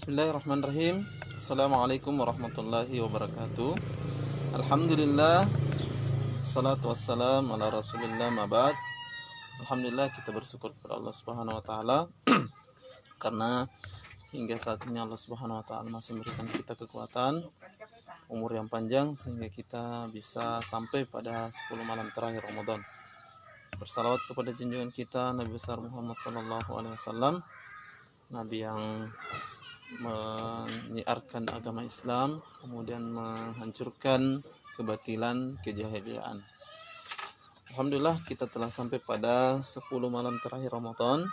Bismillahirrahmanirrahim. Assalamualaikum warahmatullahi wabarakatuh. Alhamdulillah, salatu wassalam ala rasulillah, mabad. Alhamdulillah, kita bersyukur kepada Allah subhanahu wa ta'ala karena hingga saat ini Allah subhanahu wa ta'ala masih memberikan kita kekuatan, umur yang panjang, sehingga kita bisa sampai pada 10 malam terakhir Ramadan. Bersalawat kepada junjungan kita Nabi besar Muhammad sallallahu alaihi wasallam, Nabi yang menyiarkan agama Islam, kemudian menghancurkan kebatilan, kejahiliaan. Alhamdulillah, kita telah sampai pada 10 malam terakhir Ramadan,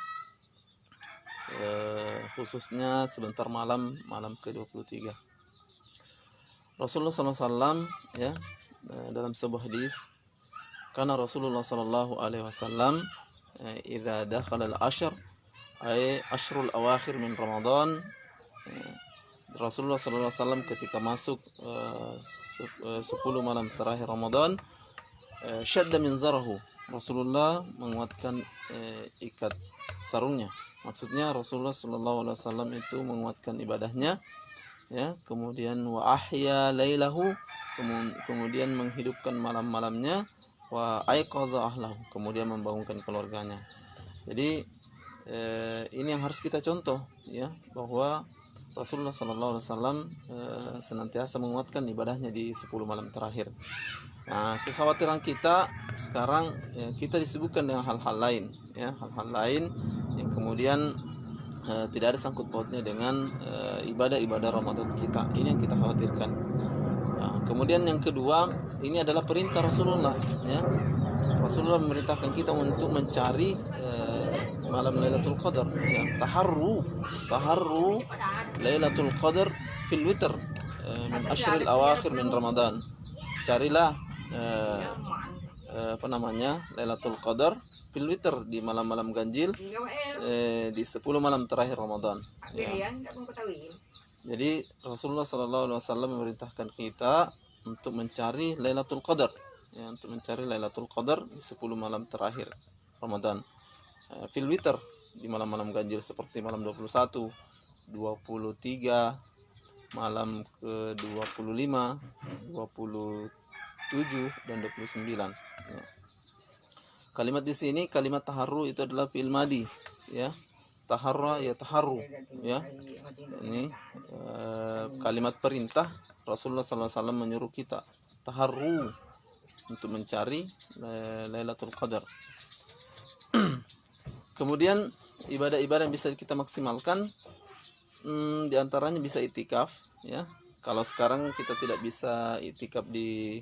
khususnya sebentar malam ke-23. Rasulullah SAW ya, dalam sebuah hadis, karena Rasulullah SAW idza dakhala al-ashr ay ashrul awakhir min Ramadan, Rasulullah SAW ketika masuk 10 malam terakhir Ramadan, syadda min zarahu, Rasulullah menguatkan ikat sarungnya. Maksudnya Rasulullah SAW itu menguatkan ibadahnya, ya. Kemudian wa ahya lailahu, kemudian menghidupkan malam-malamnya, wa aiqaza ahlahu, kemudian membangunkan keluarganya. Jadi ini yang harus kita contoh, ya, bahwa Rasulullah SAW senantiasa menguatkan ibadahnya di 10 malam terakhir. Nah, kekhawatiran kita sekarang, ya, kita disibukkan dengan hal-hal lain, ya, hal-hal lain yang kemudian tidak ada sangkut pautnya dengan ibadah-ibadah Ramadan kita. Ini yang kita khawatirkan. Nah, kemudian yang kedua, ini adalah perintah Rasulullah, ya. Rasulullah memerintahkan kita untuk mencari malam Lailatul Qadar, ya. Taharru Lailatul Qadar fil witr min ashril awakhir min Ramadan. Carilah Lailatul Qadar fil witr, di malam-malam ganjil, di 10 malam terakhir Ramadan, ya. Jadi Rasulullah SAW memerintahkan kita untuk mencari Lailatul Qadar, ya, untuk mencari Lailatul Qadar di 10 malam terakhir Ramadan, fil witr, di malam-malam ganjil seperti malam 21, 23, malam ke-25, 27 dan 29, ya. Kalimat di sini, kalimat taharru itu adalah fi'il madi, ya. Taharra ya taharru, ya. Ini kalimat perintah. Rasulullah SAW menyuruh kita taharru, untuk mencari Lailatul Qadar. Kemudian ibadah-ibadah yang bisa kita maksimalkan, diantaranya bisa itikaf, ya. Kalau sekarang kita tidak bisa itikaf di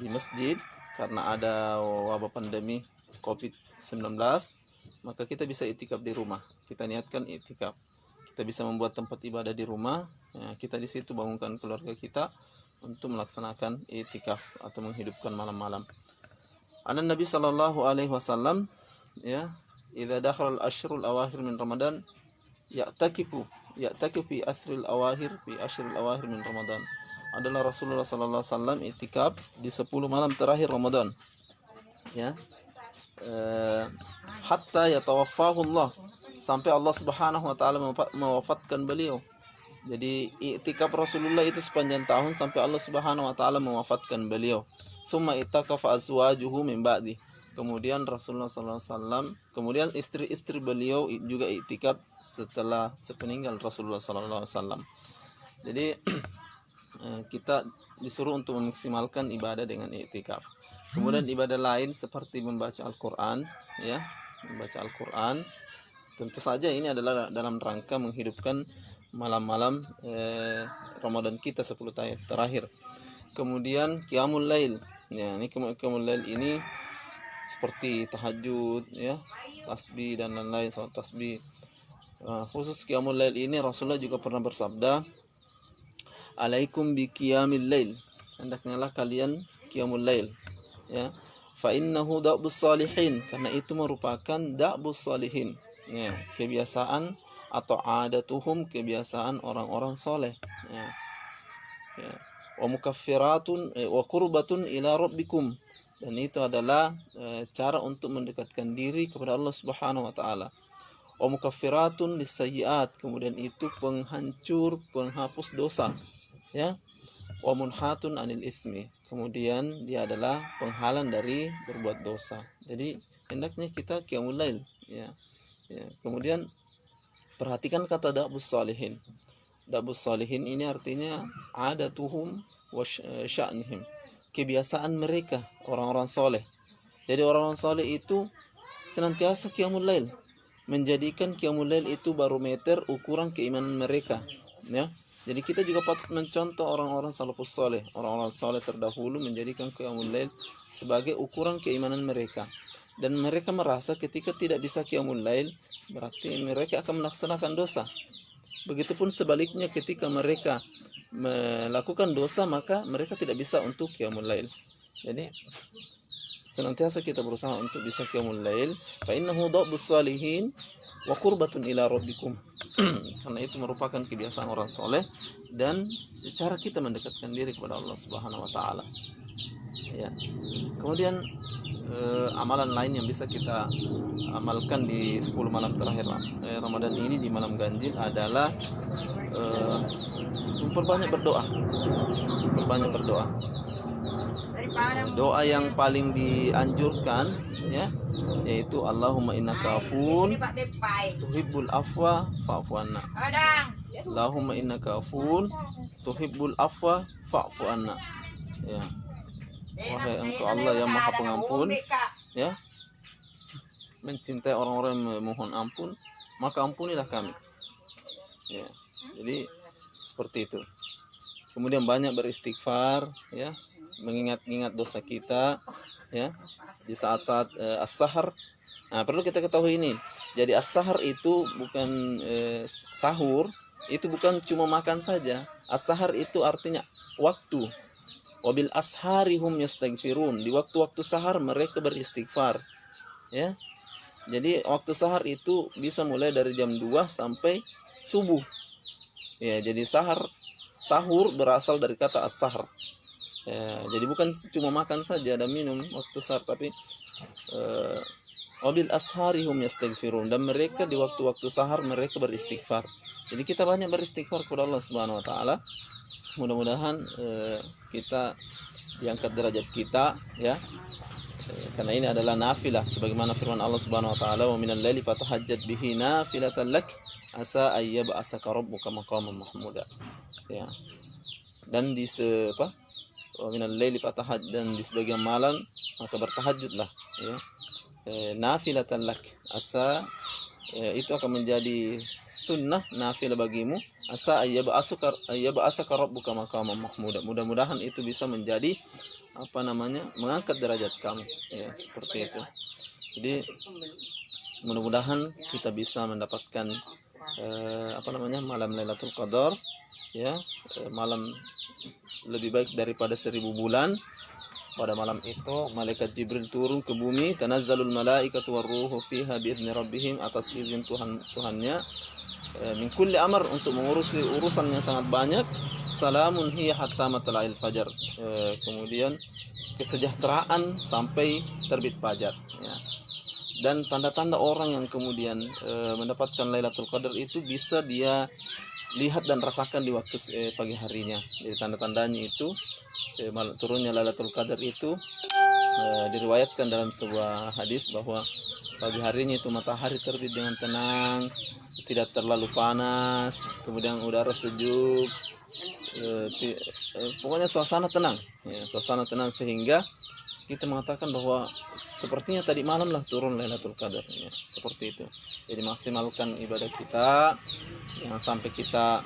masjid karena ada wabah pandemi COVID-19, maka kita bisa itikaf di rumah. Kita niatkan itikaf. Kita bisa membuat tempat ibadah di rumah, ya. Kita di situ bangunkan keluarga kita untuk melaksanakan itikaf atau menghidupkan malam-malam. Anan Nabi sallallahu alaihi wasallam, ya, idza dakhala al-ashrul awakhir min Ramadan ya'takifu fi ashril awakhir min Ramadan. Adalah Rasulullah sallallahu alaihi wasallam itikaf di 10 malam terakhir Ramadan, ya. Hatta yatawaffahu Allah, sampai Allah Subhanahu wa taala mewafatkan beliau. Jadi i'tikaf Rasulullah itu sepanjang tahun sampai Allah Subhanahu wa taala mewafatkan beliau. Summa itakafa azwajuhu min ba'di. Kemudian Rasulullah SAW, kemudian istri-istri beliau juga i'tikaf setelah sepeninggal Rasulullah SAW. Jadi kita disuruh untuk memaksimalkan ibadah dengan i'tikaf. Kemudian ibadah lain seperti membaca Al-Quran, ya, membaca Al-Quran. Tentu saja ini adalah dalam rangka menghidupkan malam-malam Ramadan kita 10 terakhir. Kemudian Qiyamul Lail, ya, ini Qiyamul Lail ini seperti tahajud, ya, tasbih dan lain-lain, salat tasbih. Khusus Qiyamul Lail ini Rasulullah juga pernah bersabda, alaikum bi qiyamil lail, hendaknya kalian Qiyamul Lail, ya, fa innahu da'bus salihin, karena itu merupakan da'bus salihin, ya, kebiasaan atau adatuhum, kebiasaan orang-orang soleh, ya, ya. Wa mukaffiratun wa qurbatun ila rabbikum, dan itu adalah cara untuk mendekatkan diri kepada Allah Subhanahu wa taala. Wa mukaffiratun lisayyi'at, kemudian itu penghancur, penghapus dosa, ya. Wa munhatun anil ismi, kemudian dia adalah penghalang dari berbuat dosa. Jadi hendaknya kita qiyamul lail, ya. Kemudian perhatikan kata da'bus salihin. Da'bus salihin ini artinya adatuhum wa sya'nihim, kebiasaan mereka orang-orang soleh. Jadi orang-orang soleh itu senantiasa qiyamul lail, menjadikan qiyamul lail itu barometer ukuran keimanan mereka, ya. Jadi kita juga patut mencontoh orang-orang salafus soleh, orang-orang soleh terdahulu menjadikan qiyamul lail sebagai ukuran keimanan mereka. Dan mereka merasa ketika tidak bisa qiyamul lail, berarti mereka akan melaksanakan dosa. Begitupun sebaliknya, ketika mereka melakukan dosa, maka mereka tidak bisa untuk qiyamul lail. Jadi senantiasa kita berusaha untuk bisa qiyamul lail, fa innahu da'bus salihin wa qurbatun ila rabbikum. Karena itu merupakan kebiasaan orang soleh dan cara kita mendekatkan diri kepada Allah Subhanahu wa taala. Ya. Kemudian amalan lain yang bisa kita amalkan di 10 malam terakhir Ramadan ini, di malam ganjil, adalah memperbanyak berdoa. Memperbanyak berdoa. Doa yang paling dianjurkan, ya, yaitu Allahumma innaka afuun tuhibbul afwa fa'fu anna. Allahumma innaka afuun tuhibbul afwa fa'fu anna. Ya. Wahai Engkau Allah yang Maha Pengampun, ya, mencintai orang-orang yang memohon ampun, maka ampunilah kami. Ya. Jadi seperti itu. Kemudian banyak beristighfar, ya, mengingat-ingat dosa kita, ya, di saat-saat as-sahar. Nah, perlu kita ketahui ini. Jadi as-sahar itu bukan sahur, itu bukan cuma makan saja. As-sahar itu artinya waktu. Wabil asharihum yastaghfirun, di waktu-waktu sahar mereka beristighfar, ya. Jadi waktu sahar itu bisa mulai dari jam 2 sampai subuh. Ya, jadi sahur berasal dari kata as-sahar. Ya, jadi bukan cuma makan saja dan minum waktu sahur, tapi wabil asharihum yastaghfirun, dan mereka di waktu-waktu sahar mereka beristighfar. Jadi kita banyak beristighfar kepada Allah Subhanahu wa taala. Mudah-mudahan kita diangkat derajat kita, ya. Karena ini adalah nafilah, sebagaimana firman Allah Subhanahu wa taala, wa minal laili fatahajjat bihi nafilatan lak asa ayyab'asaka rabbuka maqaman mahmuda. Ya. Dan di wa minal laili fatahajjat, dan di sebagian malam maka bertahajudlah, ya. Nafilatan lak, asa itu akan menjadi sunnah nafilah bagimu, asa ayyab'asaka rabbuka maqaman mahmuda. Mudah-mudahan itu bisa menjadi mengangkat derajat kamu, ya, seperti itu. Jadi mudah-mudahan kita bisa mendapatkan malam Lailatul Qadar, ya, malam lebih baik daripada 1000 bulan. Pada malam itu malaikat Jibril turun ke bumi, tanazzalul malaikatu warruhu fiha biidzni rabbihim, atas izin Tuhannya, min kulli amr, untuk mengurusi urusan yang sangat banyak. Salamun hiya hatta matla'il fajar, kemudian kesejahteraan sampai terbit fajar, ya. Dan tanda-tanda orang yang kemudian mendapatkan Lailatul Qadar itu bisa dia lihat dan rasakan di waktu pagi harinya. Jadi tanda-tandanya itu turunnya Lailatul Qadar itu diriwayatkan dalam sebuah hadis bahwa pagi harinya itu matahari terbit dengan tenang, tidak terlalu panas, kemudian udara sejuk, pokoknya suasana tenang, ya, suasana tenang, sehingga kita mengatakan bahwa sepertinya tadi malam lah turun Lailatul Qadar, ya, seperti itu. Jadi maksimalkan ibadah kita, jangan sampai kita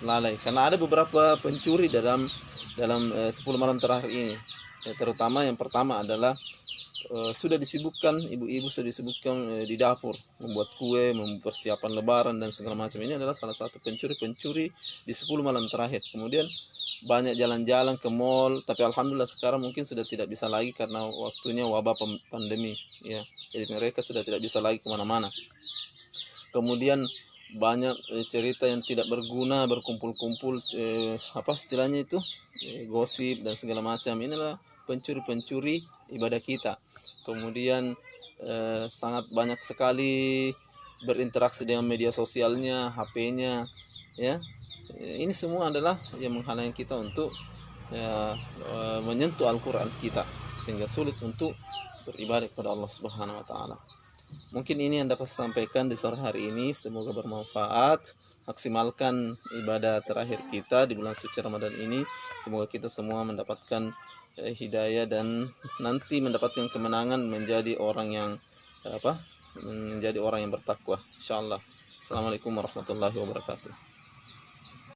lalai, karena ada beberapa pencuri dalam 10 malam terakhir ini, ya, terutama yang pertama adalah sudah disibukkan, ibu-ibu sudah disibukkan di dapur membuat kue, mempersiapkan lebaran dan segala macam. Ini adalah salah satu pencuri di 10 malam terakhir. Kemudian banyak jalan-jalan ke mall, tapi alhamdulillah sekarang mungkin sudah tidak bisa lagi karena waktunya wabah pandemi, ya. Jadi mereka sudah tidak bisa lagi kemana-mana. Kemudian banyak cerita yang tidak berguna, berkumpul-kumpul, istilahnya itu, gosip dan segala macam. Ini adalah pencuri ibadah kita. Kemudian sangat banyak sekali berinteraksi dengan media sosialnya, HP-nya, ya. Ini semua adalah yang menghalangi kita untuk ya, menyentuh Al-Quran kita, sehingga sulit untuk beribadah kepada Allah Subhanahu wa taala. Mungkin ini yang dapat saya sampaikan di sore hari ini, semoga bermanfaat. Maksimalkan ibadah terakhir kita di bulan suci Ramadan ini, semoga kita semua mendapatkan hidayah dan nanti mendapatkan kemenangan menjadi orang yang menjadi orang yang bertakwa, insyaallah. Assalamualaikum warahmatullahi wabarakatuh.